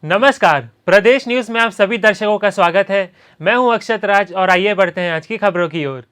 नमस्कार, प्रदेश न्यूज में आप सभी दर्शकों का स्वागत है। मैं हूं अक्षत राज और आइए बढ़ते हैं आज की खबरों की ओर।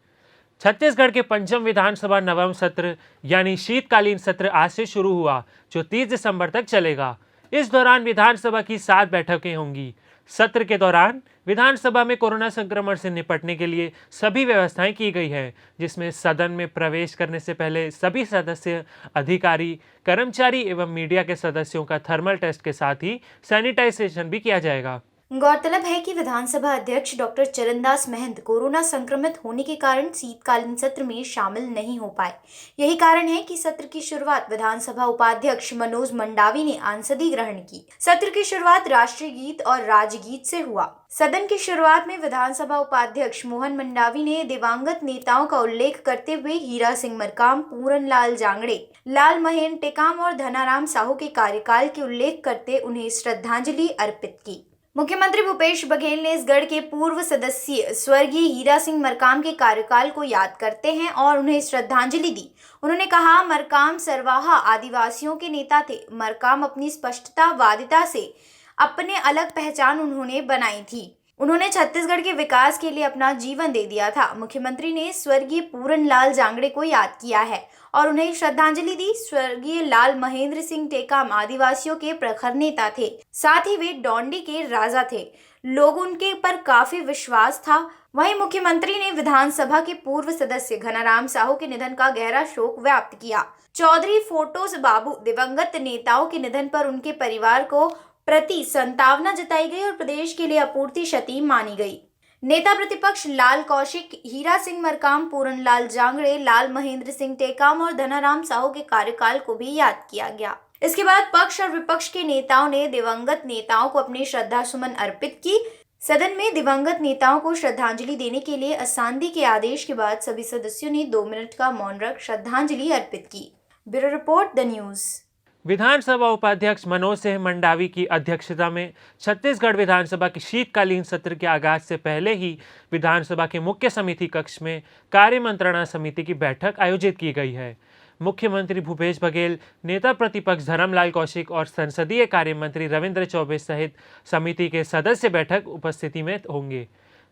छत्तीसगढ़ के पंचम विधानसभा नवम सत्र यानी शीतकालीन सत्र आज से शुरू हुआ, जो 30 दिसंबर तक चलेगा। इस दौरान विधानसभा की 7 बैठकें होंगी। सत्र के दौरान विधानसभा में कोरोना संक्रमण से निपटने के लिए सभी व्यवस्थाएं की गई है, जिसमें सदन में प्रवेश करने से पहले सभी सदस्य, अधिकारी, कर्मचारी एवं मीडिया के सदस्यों का थर्मल टेस्ट के साथ ही सैनिटाइजेशन भी किया जाएगा। गौरतलब है कि विधानसभा अध्यक्ष डॉक्टर चरणदास महंत कोरोना संक्रमित होने के कारण शीतकालीन सत्र में शामिल नहीं हो पाए। यही कारण है कि सत्र की शुरुआत विधानसभा उपाध्यक्ष मनोज मंडावी ने आंसदी ग्रहण की। सत्र की शुरुआत राष्ट्रीय गीत और राजगीत से हुआ। सदन की शुरुआत में विधानसभा उपाध्यक्ष मोहन मंडावी ने दिवंगत नेताओं का उल्लेख करते हुए हीरा सिंह मरकाम, पूरनलाल जांगड़े, लाल महेंद्र टेकाम और धनाराम साहू के कार्यकाल के उल्लेख करते उन्हें श्रद्धांजलि अर्पित की। मुख्यमंत्री भूपेश बघेल ने इस गढ़ के पूर्व सदस्य स्वर्गीय हीरा सिंह मरकाम के कार्यकाल को याद करते हैं और उन्हें श्रद्धांजलि दी। उन्होंने कहा, मरकाम सरवाहा आदिवासियों के नेता थे। मरकाम अपनी स्पष्टतावादिता से अपने अलग पहचान उन्होंने बनाई थी। उन्होंने छत्तीसगढ़ के विकास के लिए अपना जीवन दे दिया था। मुख्यमंत्री ने स्वर्गीय पूरनलाल जांगड़े को याद किया है और उन्हें श्रद्धांजलि दी। स्वर्गीय लाल महेंद्र सिंह टेकाम आदिवासियों के प्रखर नेता थे, साथ ही वे डोंडी के राजा थे। लोग उनके पर काफी विश्वास था। वहीं मुख्यमंत्री ने विधानसभा के पूर्व सदस्य घनाराम साहू के निधन का गहरा शोक व्यक्त किया। चौधरी फोटोस बाबू दिवंगत नेताओं के निधन पर उनके परिवार को प्रति संतावना जताई गई और प्रदेश के लिए अपूर्ति क्षति मानी गई। नेता प्रतिपक्ष लाल कौशिक, हीरा सिंह मरकाम, पूरनलाल जांगड़े, लाल महेंद्र सिंह टेकाम और धनाराम साहू के कार्यकाल को भी याद किया गया। इसके बाद पक्ष और विपक्ष के नेताओं ने दिवंगत नेताओं को अपनी श्रद्धा सुमन अर्पित की। सदन में दिवंगत नेताओं को श्रद्धांजलि देने के लिए असांदी के आदेश के बाद सभी सदस्यों ने 2 मिनट का मौन रख श्रद्धांजलि अर्पित की। Bureau report, the news. विधानसभा उपाध्यक्ष मनोज सिंह मंडावी की अध्यक्षता में छत्तीसगढ़ विधानसभा के शीतकालीन सत्र के आगाज से पहले ही विधानसभा के मुख्य समिति कक्ष में कार्य मंत्रणा समिति की बैठक आयोजित की गई है। मुख्यमंत्री भूपेश बघेल, नेता प्रतिपक्ष धरमलाल कौशिक और संसदीय कार्य मंत्री रविंद्र चौबे सहित समिति के सदस्य बैठक उपस्थिति में होंगे।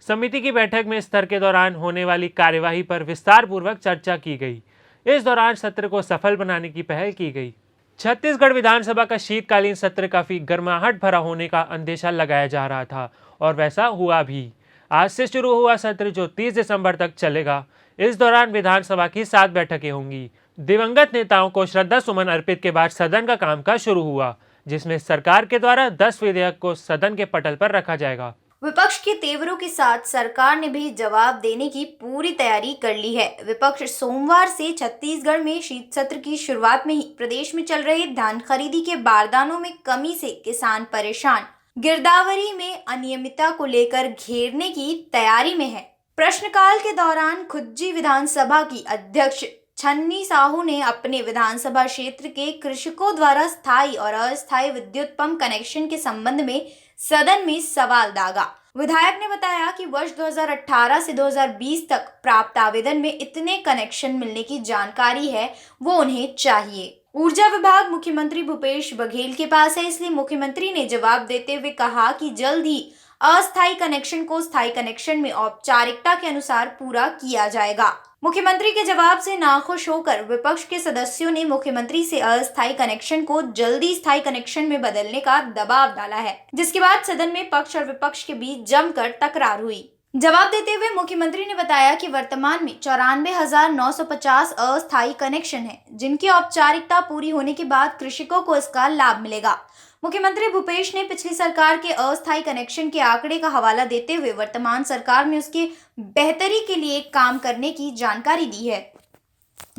समिति की बैठक में सत्र के दौरान होने वाली कार्यवाही पर विस्तार पूर्वक चर्चा की गई। इस दौरान सत्र को सफल बनाने की पहल की गई। छत्तीसगढ़ विधानसभा का शीतकालीन सत्र काफी गर्माहट भरा होने का अंदेशा लगाया जा रहा था और वैसा हुआ भी। आज से शुरू हुआ सत्र, जो 30 दिसंबर तक चलेगा, इस दौरान विधानसभा की 7 बैठकें होंगी। दिवंगत नेताओं को श्रद्धा सुमन अर्पित के बाद सदन का कामकाज शुरू हुआ, जिसमें सरकार के द्वारा 10 विधेयक को सदन के पटल पर रखा जाएगा। विपक्ष के तेवरों के साथ सरकार ने भी जवाब देने की पूरी तैयारी कर ली है। विपक्ष सोमवार से छत्तीसगढ़ में शीत सत्र की शुरुआत में ही प्रदेश में चल रहे धान खरीदी के बारदानों में कमी से किसान परेशान, गिरदावरी में अनियमितता को लेकर घेरने की तैयारी में है। प्रश्नकाल के दौरान खुज्जी विधानसभा की अध्यक्ष छन्नी साहू ने अपने विधानसभा क्षेत्र के कृषकों द्वारा स्थायी और अस्थायी विद्युत पंप कनेक्शन के संबंध में सदन में सवाल दागा। विधायक ने बताया कि वर्ष 2018 से 2020 तक प्राप्त आवेदन में इतने कनेक्शन मिलने की जानकारी है, वो उन्हें चाहिए। ऊर्जा विभाग मुख्यमंत्री भूपेश बघेल के पास है, इसलिए मुख्यमंत्री ने जवाब देते हुए कहा कि जल्द ही अस्थायी कनेक्शन को स्थायी कनेक्शन में औपचारिकता के अनुसार पूरा किया जाएगा। मुख्यमंत्री के जवाब से नाखुश होकर विपक्ष के सदस्यों ने मुख्यमंत्री से अस्थायी कनेक्शन को जल्दी स्थायी कनेक्शन में बदलने का दबाव डाला है, जिसके बाद सदन में पक्ष और विपक्ष के बीच जमकर तकरार हुई। जवाब देते हुए मुख्यमंत्री ने बताया कि वर्तमान में 94,950 अस्थायी कनेक्शन हैं, जिनकी औपचारिकता पूरी होने के बाद कृषकों को इसका लाभ मिलेगा। मुख्यमंत्री भूपेश ने पिछली सरकार के अस्थायी कनेक्शन के आंकड़े का हवाला देते हुए वर्तमान सरकार में उसके बेहतरी के लिए काम करने की जानकारी दी है।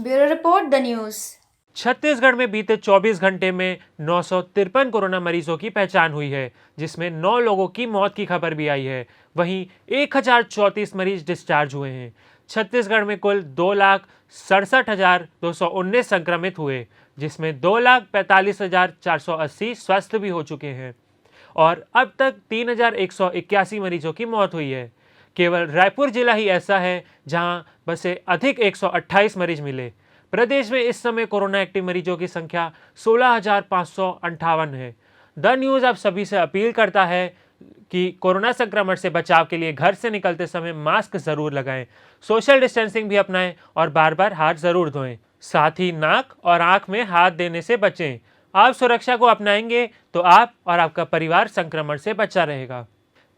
Bureau report, the news. Chhattisgarh में बीते 24 घंटे में 953 कोरोना मरीजों की पहचान हुई है, जिसमें 9 लोगों की मौत की खबर भी आई है। वहीं 1034 मरीज डिस्चार्ज हुए हैं। छत्तीसगढ़ में कुल 2,67,219 संक्रमित हुए, जिसमें 2,45,480 स्वस्थ भी हो चुके हैं और अब तक 3,181 मरीजों की मौत हुई है। केवल रायपुर जिला ही ऐसा है जहां बसे अधिक 128 मरीज मिले। प्रदेश में इस समय कोरोना एक्टिव मरीजों की संख्या 16,558 है। द न्यूज़ आप सभी से अपील करता है कि कोरोना संक्रमण से बचाव के लिए घर से निकलते समय मास्क जरूर लगाएं, सोशल डिस्टेंसिंग भी अपनाएं और बार बार हाथ जरूर धोएं। साथ ही नाक और आंख में हाथ देने से बचें। आप सुरक्षा को अपनाएंगे तो आप और आपका परिवार संक्रमण से बचा रहेगा।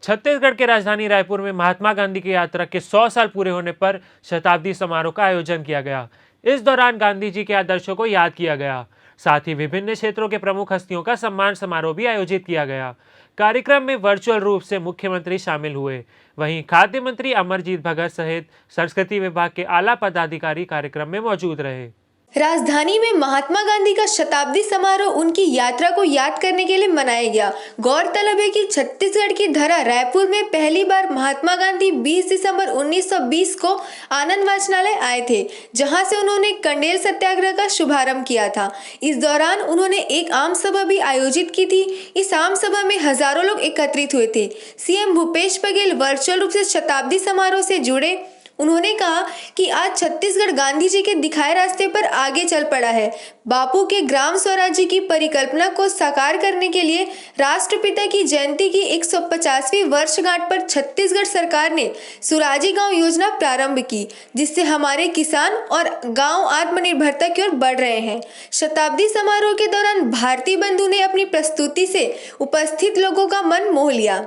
छत्तीसगढ़ के राजधानी रायपुर में महात्मा गांधी की यात्रा के 100 साल पूरे होने पर शताब्दी समारोह का आयोजन किया गया। इस दौरान गांधी जी के आदर्शों को याद किया गया। साथ ही विभिन्न क्षेत्रों के प्रमुख हस्तियों का सम्मान समारोह भी आयोजित किया गया। कार्यक्रम में वर्चुअल रूप से मुख्यमंत्री शामिल हुए। वहीं खाद्य मंत्री अमरजीत भगत सहित संस्कृति विभाग के आला पदाधिकारी कार्यक्रम में मौजूद रहे। राजधानी में महात्मा गांधी का शताब्दी समारोह उनकी यात्रा को याद करने के लिए मनाया गया। गौरतलब है कि छत्तीसगढ़ की धरा रायपुर में पहली बार महात्मा गांधी 20 दिसंबर 1920 को आनंद वाचनालय आए थे, जहां से उन्होंने कंडेल सत्याग्रह का शुभारंभ किया था। इस दौरान उन्होंने एक आम सभा भी आयोजित की थी। इस आम सभा में हजारों लोग एकत्रित हुए थे। सीएम भूपेश बघेल वर्चुअल रूप से शताब्दी समारोह से जुड़े। उन्होंने कहा कि आज छत्तीसगढ़ गांधी जी के दिखाए रास्ते पर आगे चल पड़ा है। बापू के ग्राम स्वराज्य की परिकल्पना को साकार करने के लिए राष्ट्रपिता की जयंती की 150वीं वर्षगांठ पर छत्तीसगढ़ सरकार ने सुराजी गांव योजना प्रारंभ की, जिससे हमारे किसान और गांव आत्मनिर्भरता की ओर बढ़ रहे हैं। शताब्दी समारोह के दौरान भारतीय बंधु ने अपनी प्रस्तुति से उपस्थित लोगों का मन मोह लिया।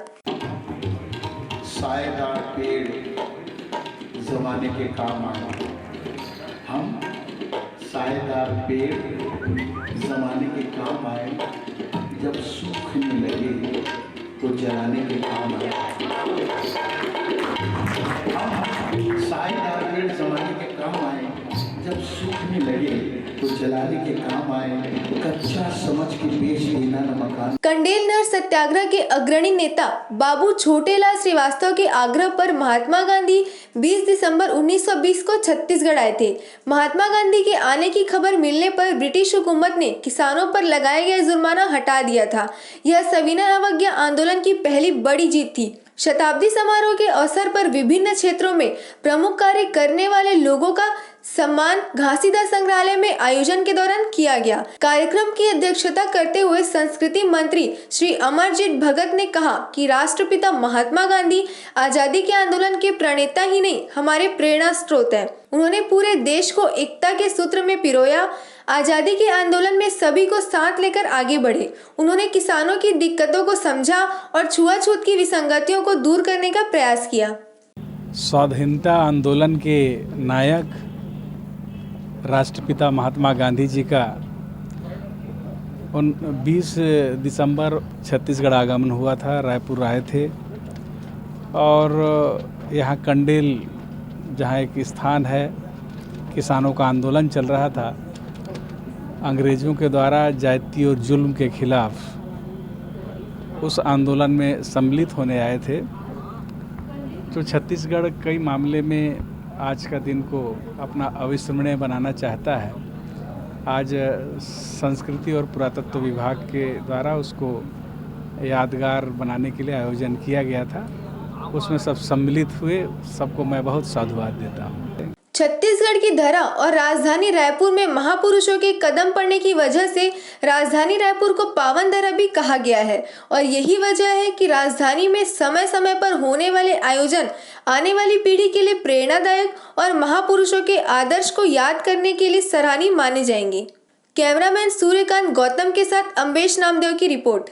सायेदार पेड़ जमाने के काम आए। हम सायेदार पेड़ जमाने के काम आए, जब सूखने लगे तो जलाने के काम आए। हम सायेदार पेड़ जमाने के काम आए, जब सूखने लगे तो जलाने के काम आए। कच्चा समझ के बेच देना न मकान। कंडेल नहर सत्याग्रह के अग्रणी नेता बाबू छोटेलाल श्रीवास्तव के आग्रह पर महात्मा गांधी 20 दिसंबर 1920 को छत्तीसगढ़ आए थे। महात्मा गांधी के आने की खबर मिलने पर ब्रिटिश हुकूमत ने किसानों पर लगाया गया जुर्माना हटा दिया था। यह सविनय अवज्ञा आंदोलन की पहली बड़ी जीत थी। शताब्दी समारोह के अवसर पर विभिन्न क्षेत्रों में प्रमुख कार्य करने वाले लोगों का सम्मान घासीदास संग्रहालय में आयोजन के दौरान किया गया। कार्यक्रम की अध्यक्षता करते हुए संस्कृति मंत्री श्री अमरजीत भगत ने कहा कि राष्ट्रपिता महात्मा गांधी आजादी के आंदोलन के प्रणेता ही नहीं, हमारे प्रेरणा स्रोत हैं। उन्होंने पूरे देश को एकता के सूत्र में पिरोया। आजादी के आंदोलन में सभी को साथ लेकर आगे बढ़े। उन्होंने किसानों की दिक्कतों को समझा और छुआछूत की विसंगतियों को दूर करने का प्रयास किया। स्वाधीनता आंदोलन के नायक राष्ट्रपिता महात्मा गांधी जी का 20 दिसंबर छत्तीसगढ़ आगमन हुआ था। रायपुर आए थे और यहाँ कंडेल, जहाँ एक स्थान है, किसानों का आंदोलन चल रहा था। अंग्रेज़ों के द्वारा जाति और जुल्म के खिलाफ उस आंदोलन में सम्मिलित होने आए थे। तो छत्तीसगढ़ कई मामले में आज का दिन को अपना अविस्मरणीय बनाना चाहता है। आज संस्कृति और पुरातत्व विभाग के द्वारा उसको यादगार बनाने के लिए आयोजन किया गया था। उसमें सब सम्मिलित हुए, सबको मैं बहुत साधुवाद देता हूँ। छत्तीसगढ़ की धरा और राजधानी रायपुर में महापुरुषों के कदम पड़ने की वजह से राजधानी रायपुर को पावन धरा भी कहा गया है और यही वजह है कि राजधानी में समय समय पर होने वाले आयोजन आने वाली पीढ़ी के लिए प्रेरणादायक और महापुरुषों के आदर्श को याद करने के लिए सराहनीय माने जाएंगे। कैमरामैन सूर्यकांत गौतम के साथ अम्बेश नामदेव की रिपोर्ट।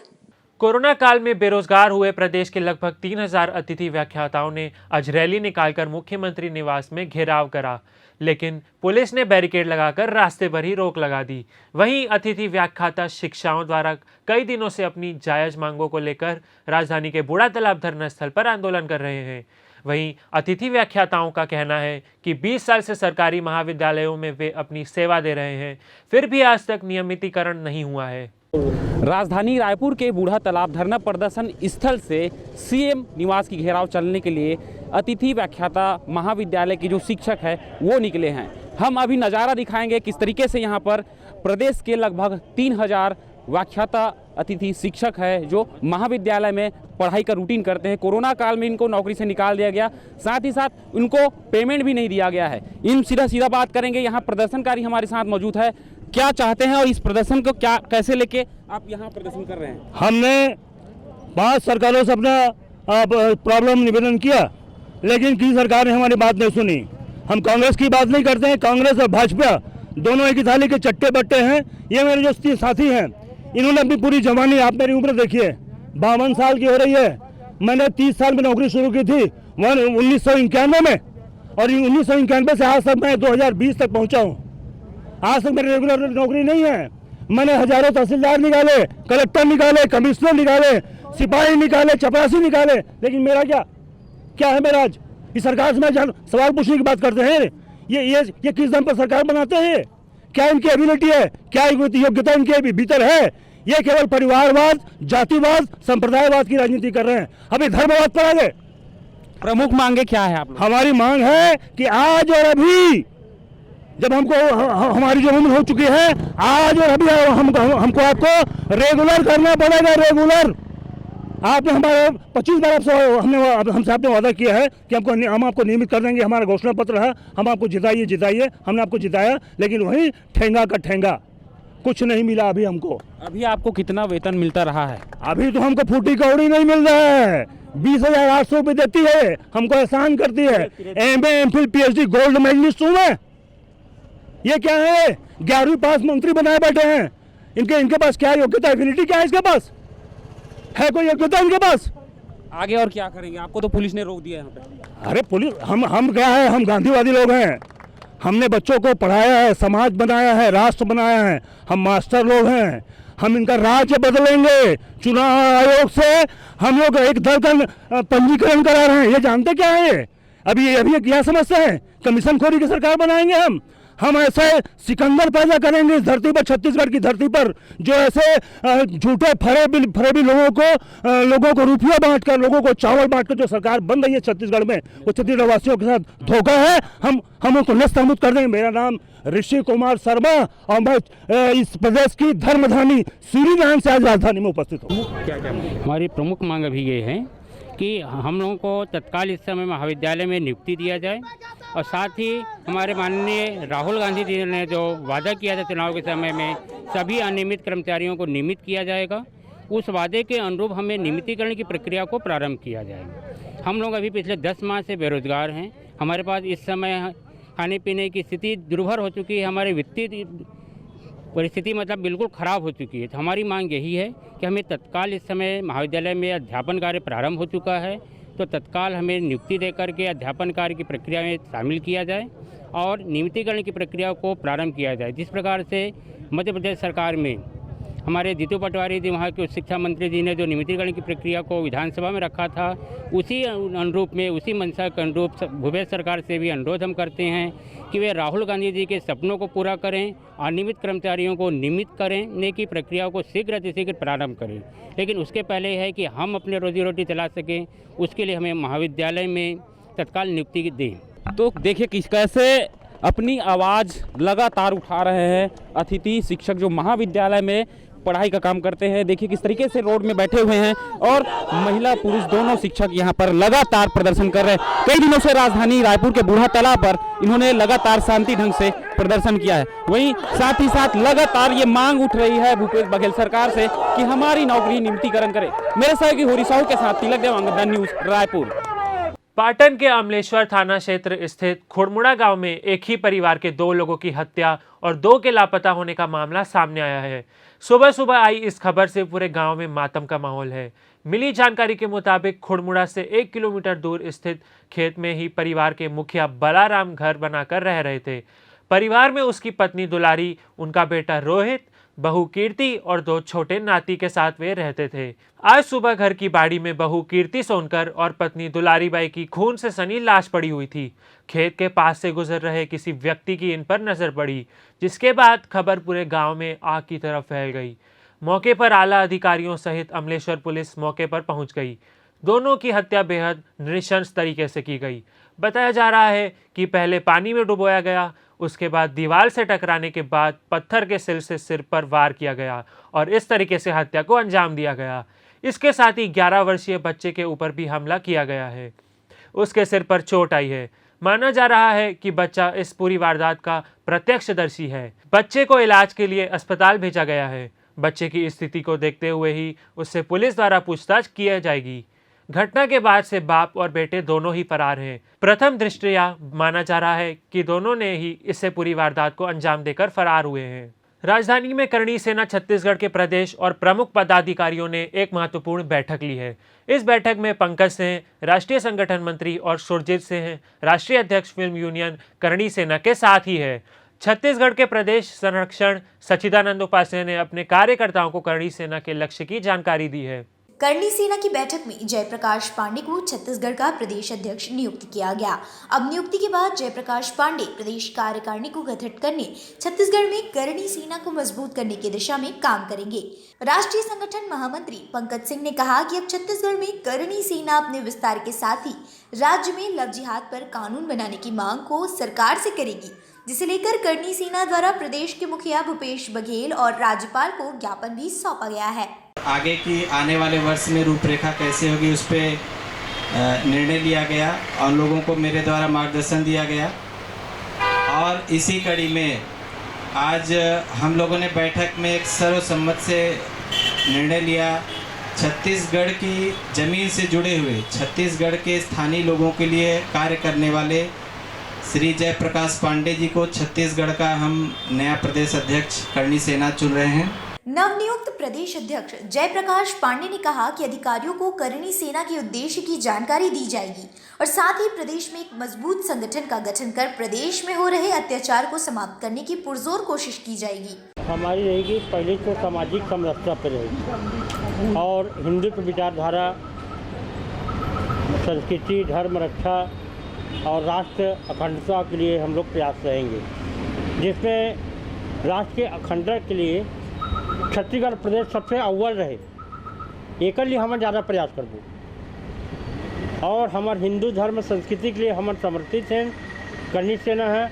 कोरोना काल में बेरोजगार हुए प्रदेश के लगभग 3000 अतिथि व्याख्याताओं ने आज रैली निकालकर मुख्यमंत्री निवास में घेराव करा, लेकिन पुलिस ने बैरिकेड लगाकर रास्ते पर ही रोक लगा दी। वहीं अतिथि व्याख्याता शिक्षाओं द्वारा कई दिनों से अपनी जायज मांगों को लेकर राजधानी के बूढ़ा तालाब धरना स्थल पर आंदोलन कर रहे हैं। वहीं अतिथि व्याख्याताओं का कहना है कि 20 साल से सरकारी महाविद्यालयों में वे अपनी सेवा दे रहे हैं, फिर भी आज तक नियमितीकरण नहीं हुआ है। राजधानी रायपुर के बूढ़ा तालाब धरना प्रदर्शन स्थल से सीएम निवास की घेराव चलने के लिए अतिथि व्याख्याता महाविद्यालय के जो शिक्षक है वो निकले हैं। हम अभी नज़ारा दिखाएंगे किस तरीके से यहाँ पर प्रदेश के लगभग 3000 व्याख्याता अतिथि शिक्षक है जो महाविद्यालय में पढ़ाई का रूटीन करते हैं। कोरोना काल में इनको नौकरी से निकाल दिया गया, साथ ही साथ उनको पेमेंट भी नहीं दिया गया है। इन सीधा बात करेंगे। यहाँ प्रदर्शनकारी हमारे साथ मौजूद है। क्या चाहते हैं और इस प्रदर्शन को क्या कैसे लेके आप यहाँ प्रदर्शन कर रहे हैं? हमने 5 सरकारों से अपना प्रॉब्लम निवेदन किया, लेकिन किसी सरकार ने हमारी बात नहीं सुनी। हम कांग्रेस की बात नहीं करते हैं, कांग्रेस और भाजपा दोनों एक ही थाली के चट्टे बट्टे हैं। ये मेरे जो साथी हैं, इन्होंने अपनी पूरी जवानी, आप मेरी उम्र देखिए 52 साल की हो रही है। मैंने 30 साल में नौकरी शुरू की थी 1991 में, और 1991 से आज तक मैं 2020 तक पहुंचा हूं। आज तक मेरी रेगुलर नौकरी नहीं है। मैंने हजारों तहसीलदार निकाले, कलेक्टर निकाले, कमिश्नर निकाले, सिपाही निकाले, चपरासी निकाले, लेकिन मेरा क्या है मेरा आज? इस सरकार से मैं सवाल पूछने की बात करते हैं। ये किस दम पर सरकार बनाते हैं? क्या इनकी एबिलिटी है? क्या योग्यता इनके भीतर है? ये केवल परिवारवाद, जातिवाद, संप्रदायवाद की राजनीति कर रहे हैं। अभी धर्मवाद पर आ गए। प्रमुख मांगे क्या है आप लोग? हमारी मांग है कि आज और अभी, जब हमारी जो उम्र हो चुकी है, आज और अभी हमको आपको रेगुलर करना पड़ेगा। रेगुलर आपने हमारे 25 बार हमसे आपने वादा किया है कि हम आपको नियमित कर देंगे। हमारा घोषणा पत्र है, हम आपको जिताइए। हमने आपको जिताया, लेकिन वही ठेंगा का ठेंगा, कुछ नहीं मिला अभी हमको। अभी आपको कितना वेतन मिलता रहा है? अभी तो हमको फूटी कौड़ी नहीं मिल रहा है। 20,800 रुपये देती है, हमको एहसान करती है। MA, MPhil, PhD gold medalist हूँ मैं। ये क्या है? 11वीं पास मंत्री बनाए बैठे हैं। इनके पास क्या योग्यता, एबिलिटी क्या है? इसके पास है कोई योग्यता इनके पास? आगे और क्या करेंगे? आपको तो पुलिस ने रोक दिया यहाँ पे। अरे पुलिस, हम क्या है? हम गांधीवादी लोग हैं। हमने बच्चों को पढ़ाया है, समाज बनाया है, राष्ट्र बनाया है। हम मास्टर लोग हैं। हम इनका राज्य बदलेंगे। चुनाव आयोग से हम लोग एक दल का पंजीकरण करा रहे हैं। ये जानते क्या है? अभी क्या समस्या है? कमीशन खोरी की सरकार बनाएंगे हम ऐसे सिकंदर पैदा करेंगे इस धरती पर, छत्तीसगढ़ की धरती पर, जो ऐसे झूठे फरेबी लोगों को रुपया बांटकर, लोगों को चावल बांटकर जो सरकार बन रही है छत्तीसगढ़ में, वो छत्तीसगढ़ वासियों के साथ धोखा है। हम उसको नस्तमूत कर देंगे। मेरा नाम ऋषि कुमार शर्मा और मैं इस प्रदेश की धर्मधानी सूरीनारायण से आज राजधानी में उपस्थित हूँ। हमारी प्रमुख मांग अभी ये है कि हम लोगों को तत्काल इस समय महाविद्यालय में नियुक्ति दिया जाए, और साथ ही हमारे माननीय राहुल गांधी जी ने जो वादा किया था चुनाव के समय में, सभी अनियमित कर्मचारियों को नियमित किया जाएगा। उस वादे के अनुरूप हमें नियमितीकरण की प्रक्रिया को प्रारंभ किया जाएगा। हम लोग अभी पिछले 10 माह से बेरोजगार हैं। हमारे पास इस समय खाने पीने की स्थिति दुर्भर हो चुकी है। हमारी वित्तीय परिस्थिति मतलब बिल्कुल ख़राब हो चुकी है। तो हमारी मांग यही है कि हमें तत्काल इस समय महाविद्यालय में अध्यापन कार्य प्रारंभ हो चुका है, तो तत्काल हमें नियुक्ति देकर के अध्यापन कार्य की प्रक्रिया में शामिल किया जाए और नियमितीकरण की प्रक्रिया को प्रारंभ किया जाए। जिस प्रकार से मध्य प्रदेश सरकार में हमारे जीतू पटवारी जी, वहाँ के उच्च शिक्षा मंत्री जी ने जो नियमितीकरण की प्रक्रिया को विधानसभा में रखा था, उसी अनुरूप में, उसी मंशा के अनुरूप भूपेश सरकार से भी अनुरोध हम करते हैं कि वे राहुल गांधी जी के सपनों को पूरा करें, अनियमित कर्मचारियों को नियमित करने की प्रक्रिया को शीघ्र अतिशीघ्र प्रारंभ करें। लेकिन उसके पहले है कि हम अपने रोजी रोटी चला सकें, उसके लिए हमें महाविद्यालय में तत्काल नियुक्ति दें। तो देखिए किस कैसे अपनी आवाज़ लगातार उठा रहे हैं अतिथि शिक्षक जो महाविद्यालय में पढ़ाई का काम करते हैं। देखिए किस तरीके से रोड में बैठे हुए हैं और महिला पुरुष दोनों शिक्षक यहाँ पर लगातार प्रदर्शन कर रहे हैं। कई दिनों से राजधानी रायपुर के बूढ़ा तालाब पर इन्होंने लगातार शांति ढंग से प्रदर्शन किया है। वहीं साथ ही साथ लगातार ये मांग उठ रही है भूपेश बघेल सरकार से कि हमारी नौकरी नियमितीकरण करे। मेरे सहयोगी होरी साहू के साथ तिलक देवांग, द न्यूज़, रायपुर। पाटन के अमलेश्वर थाना क्षेत्र स्थित खुड़मुड़ा गांव में एक ही परिवार के 2 लोगों की हत्या और 2 के लापता होने का मामला सामने आया है। सुबह सुबह आई इस खबर से पूरे गांव में मातम का माहौल है। मिली जानकारी के मुताबिक खुड़मुड़ा से 1 किलोमीटर दूर स्थित खेत में ही परिवार के मुखिया बलाराम घर बनाकर रह रहे थे। परिवार में उसकी पत्नी दुलारी, उनका बेटा रोहित, बहू कीर्ति और 2 छोटे नाती के साथ वे रहते थे। आज सुबह घर की बाड़ी में बहू कीर्ति सोनकर और पत्नी दुलारी बाई की खून से सनी लाश पड़ी हुई थी। खेत के पास से गुजर रहे किसी व्यक्ति की इन पर नजर पड़ी, जिसके बाद खबर पूरे गांव में आग की तरह फैल गई। मौके पर आला अधिकारियों सहित अमलेश्वर पुलिस मौके पर पहुंच गई। दोनों की हत्या बेहद नृशंस तरीके से की गई। बताया जा रहा है कि पहले पानी में डुबोया गया, उसके बाद दीवार से टकराने के बाद पत्थर के सिर से सिर पर वार किया गया और इस तरीके से हत्या को अंजाम दिया गया। इसके साथ ही 11 वर्षीय बच्चे के ऊपर भी हमला किया गया है, उसके सिर पर चोट आई है। माना जा रहा है कि बच्चा इस पूरी वारदात का प्रत्यक्षदर्शी है। बच्चे को इलाज के लिए अस्पताल भेजा गया है। बच्चे की स्थिति को देखते हुए ही उससे पुलिस द्वारा पूछताछ की जाएगी। घटना के बाद से बाप और बेटे दोनों ही फरार हैं। प्रथम दृष्टया माना जा रहा है कि दोनों ने ही इससे पूरी वारदात को अंजाम देकर फरार हुए हैं। राजधानी में करणी सेना छत्तीसगढ़ के प्रदेश और प्रमुख पदाधिकारियों ने एक महत्वपूर्ण बैठक ली है। इस बैठक में पंकज सिंह, राष्ट्रीय संगठन मंत्री, और सुरजीत सिंह, राष्ट्रीय अध्यक्ष फिल्म यूनियन करणी सेना के साथ ही है। छत्तीसगढ़ के प्रदेश संरक्षण सच्चिदानंद उपाध्याय ने अपने कार्यकर्ताओं को करणी सेना के लक्ष्य की जानकारी दी है। करणी सेना की बैठक में जयप्रकाश पांडे को छत्तीसगढ़ का प्रदेश अध्यक्ष नियुक्त किया गया। अब नियुक्ति के बाद जयप्रकाश पांडे प्रदेश कार्यकारिणी को गठित करने, छत्तीसगढ़ में करणी सेना को मजबूत करने की दिशा में काम करेंगे। राष्ट्रीय संगठन महामंत्री पंकज सिंह ने कहा कि अब छत्तीसगढ़ में करणी सेना अपने विस्तार के साथ ही राज्य में लव जिहाद पर कानून बनाने की मांग को सरकार से करेगी, जिसे लेकर करणी सेना द्वारा प्रदेश के मुखिया भूपेश बघेल और राज्यपाल को ज्ञापन भी सौंपा गया है। आगे की आने वाले वर्ष में रूपरेखा कैसे होगी उस पर निर्णय लिया गया और लोगों को मेरे द्वारा मार्गदर्शन दिया गया। और इसी कड़ी में आज हम लोगों ने बैठक में एक सर्वसम्मत से निर्णय लिया, छत्तीसगढ़ की ज़मीन से जुड़े हुए छत्तीसगढ़ के स्थानीय लोगों के लिए कार्य करने वाले श्री जयप्रकाश पांडे जी को छत्तीसगढ़ का हम नया प्रदेश अध्यक्ष करणी सेना चुन रहे हैं। नवनियुक्त प्रदेश अध्यक्ष जयप्रकाश पांडे ने कहा कि अधिकारियों को करणी सेना के उद्देश्य की जानकारी दी जाएगी और साथ ही प्रदेश में एक मजबूत संगठन का गठन कर प्रदेश में हो रहे अत्याचार को समाप्त करने की पुरजोर कोशिश की जाएगी। हमारी रहेगी पहले तो सामाजिक समरसता पर रहेगी और हिंदुत्व विचारधारा, संस्कृति, धर्म रक्षा और राष्ट्र अखंडता के लिए हम लोग प्रयास रहेंगे, जिसमें राष्ट्र के अखंडता के लिए छत्तीसगढ़ प्रदेश सबसे अव्वल रहे, एक लिए हम ज़्यादा प्रयास करबो। और हमारे हिंदू धर्म संस्कृति के लिए हम समर्पित हैं, करणी सेना है।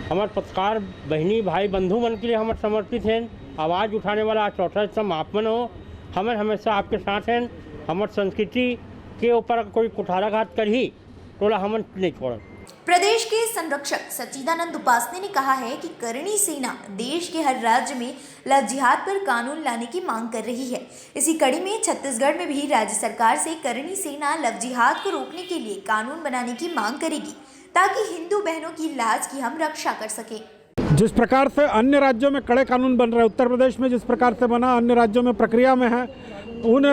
हमारे पत्रकार बहनी भाई बंधु मन के लिए हम समर्पित हैं। आवाज़ उठाने वाला चौथा स्तंभ आप मन हो, हमें हमेशा आपके साथ हैं। हमारे संस्कृति के ऊपर कोई कुठाराघात कर ही टोला हम नहीं छोड़ा। प्रदेश के संरक्षक सच्चिदानंद उपाध्याय ने कहा है कि करणी सेना देश के हर राज्य में लव जिहाद पर कानून लाने की मांग कर रही है। इसी कड़ी में छत्तीसगढ़ में भी राज्य सरकार से करणी सेना लव जिहाद को रोकने के लिए कानून बनाने की मांग करेगी, ताकि हिंदू बहनों की लाज की हम रक्षा कर सके। जिस प्रकार से अन्य राज्यों में कड़े कानून बन रहे, उत्तर प्रदेश में जिस प्रकार से बना, अन्य राज्यों में प्रक्रिया में है, उन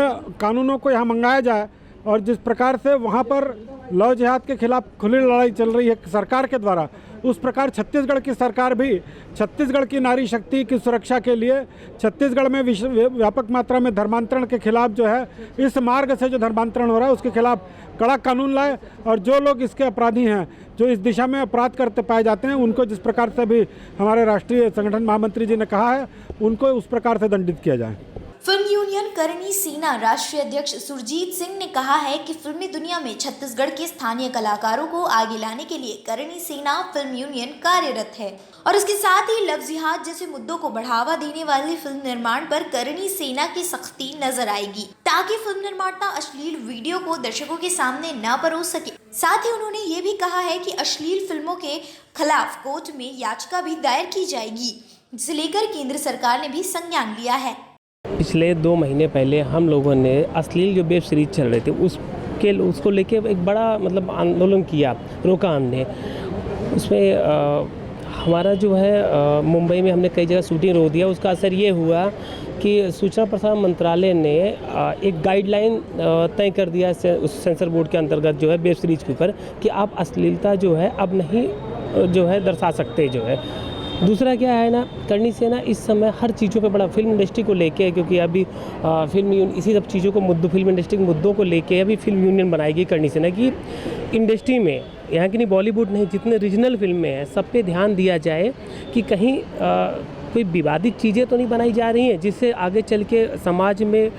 कानूनों को यहाँ मंगाया जाए। और जिस प्रकार से वहाँ पर लव जिहाद के खिलाफ खुली लड़ाई चल रही है सरकार के द्वारा, उस प्रकार छत्तीसगढ़ की सरकार भी छत्तीसगढ़ की नारी शक्ति की सुरक्षा के लिए छत्तीसगढ़ में व्यापक मात्रा में धर्मांतरण के खिलाफ जो है, इस मार्ग से जो धर्मांतरण हो रहा है उसके खिलाफ कड़ा कानून लाए और जो लोग इसके अपराधी हैं, जो इस दिशा में अपराध करते पाए जाते हैं, उनको जिस प्रकार से भी हमारे राष्ट्रीय संगठन महामंत्री जी ने कहा है, उनको उस प्रकार से दंडित किया जाए। फिल्म यूनियन करणी सेना राष्ट्रीय अध्यक्ष सुरजीत सिंह ने कहा है कि फिल्मी दुनिया में छत्तीसगढ़ के स्थानीय कलाकारों को आगे लाने के लिए करणी सेना फिल्म यूनियन कार्यरत है और इसके साथ ही लव जिहाद जैसे मुद्दों को बढ़ावा देने वाली फिल्म निर्माण पर करणी सेना की सख्ती नजर आएगी, ताकि फिल्म निर्माता अश्लील वीडियो को दर्शकों के सामने न परोस सके। साथ ही उन्होंने ये भी कहा है कि अश्लील फिल्मों के खिलाफ कोर्ट में याचिका भी दायर की जाएगी, जिसे लेकर केंद्र सरकार ने भी संज्ञान लिया है। पिछले 2 महीने पहले हम लोगों ने अश्लील जो वेब सीरीज चल रहे थे उसको लेके एक बड़ा आंदोलन किया, रोका हमने। उसमें हमारा जो है मुंबई में हमने कई जगह शूटिंग रोक दिया। उसका असर ये हुआ कि सूचना प्रसारण मंत्रालय ने एक गाइडलाइन तय कर दिया उस सेंसर बोर्ड के अंतर्गत जो है वेब सीरीज के ऊपर कि आप अश्लीलता जो है अब नहीं जो है दर्शा सकते जो है। दूसरा क्या है ना, करणी सेना इस समय हर चीज़ों पे बड़ा फिल्म इंडस्ट्री को लेके, क्योंकि अभी इसी सब चीज़ों को फिल्म इंडस्ट्री के मुद्दों को लेके अभी फिल्म यूनियन बनाएगी करणी सेना की। इंडस्ट्री में यहाँ की नहीं, बॉलीवुड नहीं, जितने रीजनल फिल्में हैं सब पे ध्यान दिया जाए कि कहीं कोई विवादित चीज़ें तो नहीं बनाई जा रही हैं जिससे आगे चल के समाज में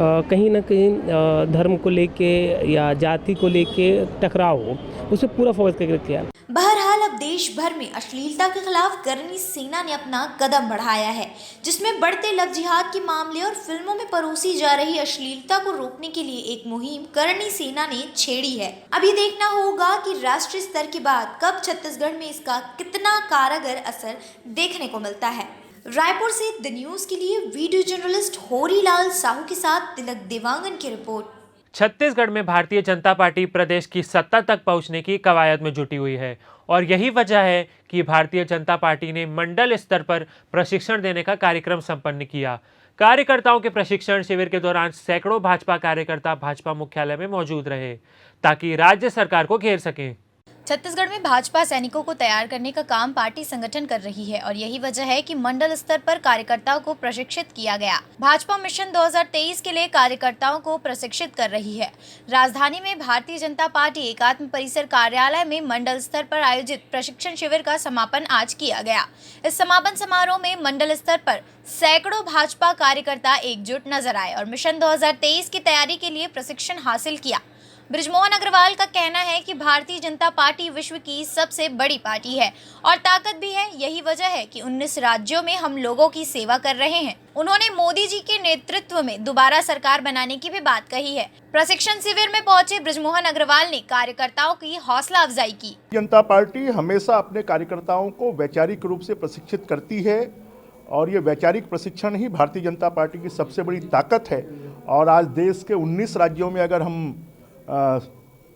कहीं ना कहीं धर्म को लेके या जाति को लेके टकराव हो, उसे पूरा फोकस करके किया। बहरहाल अब देश भर में अश्लीलता के खिलाफ करनी सेना ने अपना कदम बढ़ाया है, जिसमें बढ़ते लव जिहाद के मामले और फिल्मों में परोसी जा रही अश्लीलता को रोकने के लिए एक मुहिम करनी सेना ने छेड़ी है। अब ये देखना होगा कि राष्ट्रीय स्तर के बाद कब छत्तीसगढ़ में इसका कितना कारगर असर देखने को मिलता है। रायपुर से द न्यूज़ के लिए वीडियो जर्नलिस्ट होरीलाल साहू के साथ तिलक देवांगन की रिपोर्ट। छत्तीसगढ़ में भारतीय जनता पार्टी प्रदेश की सत्ता तक पहुंचने की कवायद में जुटी हुई है और यही वजह है कि भारतीय जनता पार्टी ने मंडल स्तर पर प्रशिक्षण देने का कार्यक्रम संपन्न किया। कार्यकर्ताओं के प्रशिक्षण शिविर के दौरान सैकड़ों भाजपा कार्यकर्ता भाजपा मुख्यालय में मौजूद रहे ताकि राज्य सरकार को घेर सकें। छत्तीसगढ़ में भाजपा सैनिकों को तैयार करने का काम पार्टी संगठन कर रही है और यही वजह है कि मंडल स्तर पर कार्यकर्ताओं को प्रशिक्षित किया गया। भाजपा मिशन 2023 के लिए कार्यकर्ताओं को प्रशिक्षित कर रही है। राजधानी में भारतीय जनता पार्टी एकात्म परिसर कार्यालय में मंडल स्तर पर आयोजित प्रशिक्षण शिविर का समापन आज किया गया। इस समापन समारोह में मंडल स्तर पर सैकड़ों भाजपा कार्यकर्ता एकजुट नजर आए और मिशन 2023 की तैयारी के लिए प्रशिक्षण हासिल किया। बृजमोहन अग्रवाल का कहना है कि भारतीय जनता पार्टी विश्व की सबसे बड़ी पार्टी है और ताकत भी है। यही वजह है कि 19 राज्यों में हम लोगों की सेवा कर रहे हैं। उन्होंने मोदी जी के नेतृत्व में दोबारा सरकार बनाने की भी बात कही है। प्रशिक्षण शिविर में पहुंचे बृजमोहन अग्रवाल ने कार्यकर्ताओं की हौसला अफजाई की। जनता पार्टी हमेशा अपने कार्यकर्ताओं को वैचारिक रूप से प्रशिक्षित करती है और ये वैचारिक प्रशिक्षण ही भारतीय जनता पार्टी की सबसे बड़ी ताकत है। और आज देश के 19 राज्यों में अगर हम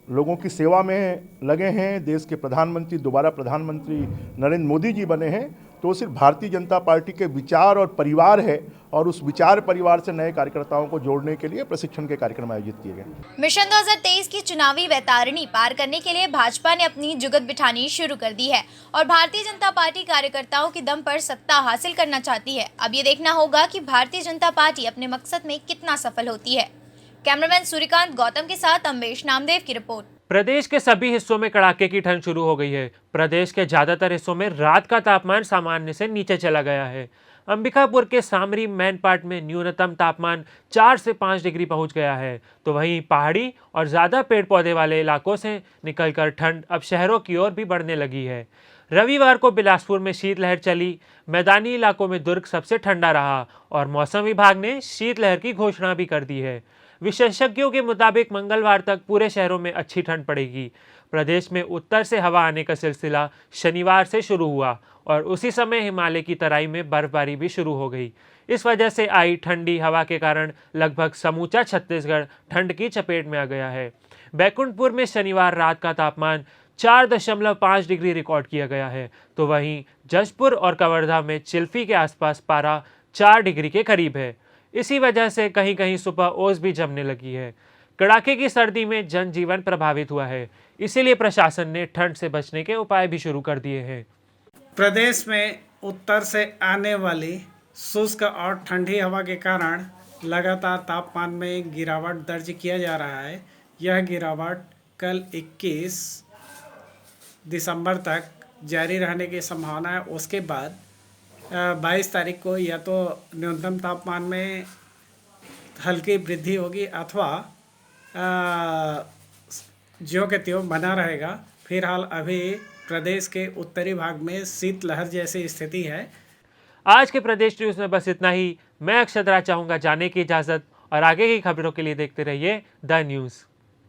लोगों की सेवा में लगे हैं, देश के प्रधानमंत्री दोबारा प्रधानमंत्री नरेंद्र मोदी जी बने हैं, तो सिर्फ भारतीय जनता पार्टी के विचार और परिवार है और उस विचार परिवार से नए कार्यकर्ताओं को जोड़ने के लिए प्रशिक्षण के कार्यक्रम आयोजित किए गए। मिशन 2023 की चुनावी वैतरणी पार करने के लिए भाजपा ने अपनी जुगत बिठानी शुरू कर दी है और भारतीय जनता पार्टी कार्यकर्ताओं के दम पर सत्ता हासिल करना चाहती है। अब ये देखना होगा कि भारतीय जनता पार्टी अपने मकसद में कितना सफल होती है। कैमरामैन सूर्यकांत गौतम के साथ अम्बेश नामदेव की रिपोर्ट। प्रदेश के सभी हिस्सों में कड़ाके की ठंड शुरू हो गई है। प्रदेश के ज्यादातर हिस्सों में रात का तापमान सामान्य से नीचे चला गया है। अंबिकापुर के सामरी मैनपाट में न्यूनतम तापमान 4 से 5 डिग्री पहुंच गया है, तो वहीं पहाड़ी और ज़्यादा पेड़ पौधे वाले इलाकों से निकलकर ठंड अब शहरों की ओर भी बढ़ने लगी है। रविवार को बिलासपुर में शीतलहर चली। मैदानी इलाकों में दुर्ग सबसे ठंडा रहा और मौसम विभाग ने शीतलहर की घोषणा भी कर दी है। विशेषज्ञों के मुताबिक मंगलवार तक पूरे शहरों में अच्छी ठंड पड़ेगी। प्रदेश में उत्तर से हवा आने का सिलसिला शनिवार से शुरू हुआ और उसी समय हिमालय की तराई में बर्फबारी भी शुरू हो गई। इस वजह से आई ठंडी हवा के कारण लगभग समूचा छत्तीसगढ़ ठंड की चपेट में आ गया है। बैकुंठपुर में शनिवार रात का तापमान 4.5 डिग्री रिकॉर्ड किया गया है, तो वहीं जशपुर और कवर्धा में चिल्फी के आसपास पारा 4 डिग्री के करीब है। इसी वजह से कहीं कहीं सुबह ओस भी जमने लगी है। कड़ाके की सर्दी में जनजीवन प्रभावित हुआ है, इसीलिए प्रशासन ने ठंड से बचने के उपाय भी शुरू कर दिए हैं। प्रदेश में उत्तर से आने वाली शुष्क और ठंडी हवा के कारण लगातार तापमान में गिरावट दर्ज किया जा रहा है। यह गिरावट कल 21 दिसंबर तक जारी रहने की संभावना है। उसके बाद 22 तारीख को या तो न्यूनतम तापमान में हल्की वृद्धि होगी अथवा ज्यों के त्यों बना रहेगा। फिलहाल अभी प्रदेश के उत्तरी भाग में शीतलहर जैसी स्थिति है। आज के प्रदेश न्यूज़ में बस इतना ही। मैं अक्षत राज चाहूँगा जाने की इजाज़त और आगे की खबरों के लिए देखते रहिए द न्यूज़।